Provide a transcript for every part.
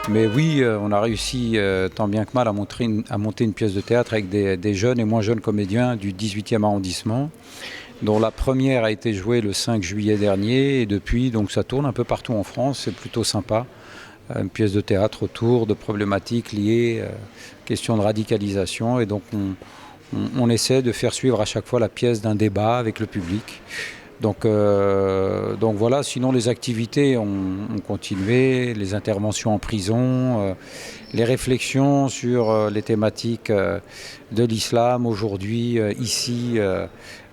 Mais oui, on a réussi tant bien que mal à monter une pièce de théâtre avec des jeunes et moins jeunes comédiens du 18e arrondissement, dont la première a été jouée le 5 juillet dernier et depuis, donc ça tourne un peu partout en France, c'est plutôt sympa. Une pièce de théâtre autour de problématiques liées questions de radicalisation et donc on essaie de faire suivre à chaque fois la pièce d'un débat avec le public. Donc voilà, sinon les activités ont continué, les interventions en prison, les réflexions sur les thématiques de l'islam aujourd'hui, ici.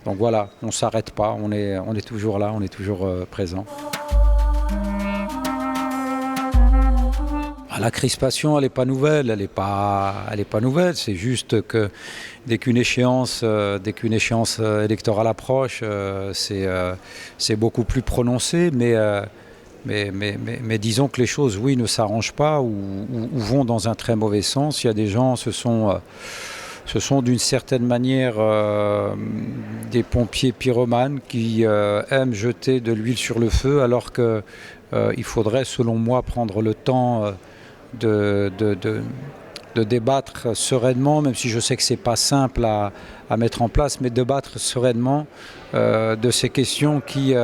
Donc voilà, on ne s'arrête pas, on est toujours là, on est toujours présent. La crispation, elle n'est pas nouvelle, elle n'est pas nouvelle. C'est juste que dès qu'une échéance électorale approche, c'est beaucoup plus prononcé. Mais disons que les choses, oui, ne s'arrangent pas ou vont dans un très mauvais sens. Il y a des gens, ce sont d'une certaine manière des pompiers pyromanes qui aiment jeter de l'huile sur le feu, alors qu'il faudrait, selon moi, prendre le temps de débattre sereinement, même si je sais que ce n'est pas simple à mettre en place, mais débattre sereinement de ces questions qui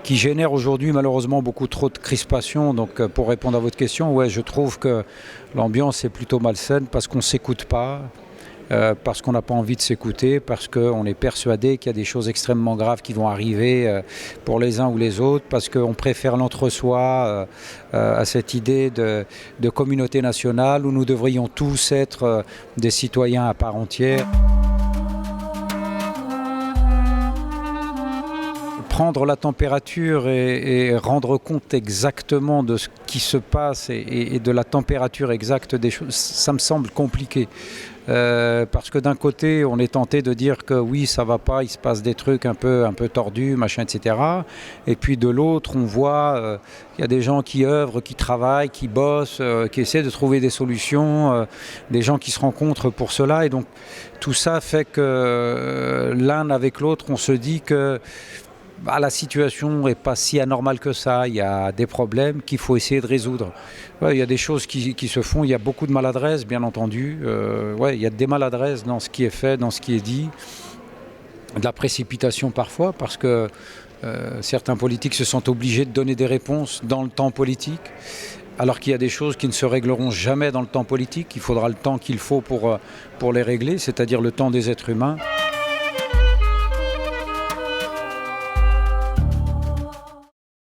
génèrent aujourd'hui malheureusement beaucoup trop de crispation. Donc pour répondre à votre question, ouais, je trouve que l'ambiance est plutôt malsaine parce qu'on ne s'écoute pas. Parce qu'on n'a pas envie de s'écouter, parce qu'on est persuadé qu'il y a des choses extrêmement graves qui vont arriver pour les uns ou les autres, parce qu'on préfère l'entre-soi à cette idée de communauté nationale où nous devrions tous être des citoyens à part entière. Prendre la température et rendre compte exactement de ce qui se passe et de la température exacte des choses, ça me semble compliqué. Parce que d'un côté, on est tenté de dire que oui, ça va pas, il se passe des trucs un peu tordus, machin, etc. Et puis de l'autre, on voit qu'il y a des gens qui œuvrent, qui travaillent, qui bossent, qui essaient de trouver des solutions, des gens qui se rencontrent pour cela. Et donc tout ça fait que l'un avec l'autre, on se dit que la situation n'est pas si anormale que ça, il y a des problèmes qu'il faut essayer de résoudre. Ouais, il y a des choses qui se font, il y a beaucoup de maladresse bien entendu, il y a des maladresses dans ce qui est fait, dans ce qui est dit, de la précipitation parfois parce que certains politiques se sentent obligés de donner des réponses dans le temps politique, alors qu'il y a des choses qui ne se régleront jamais dans le temps politique, il faudra le temps qu'il faut pour les régler, c'est-à-dire le temps des êtres humains.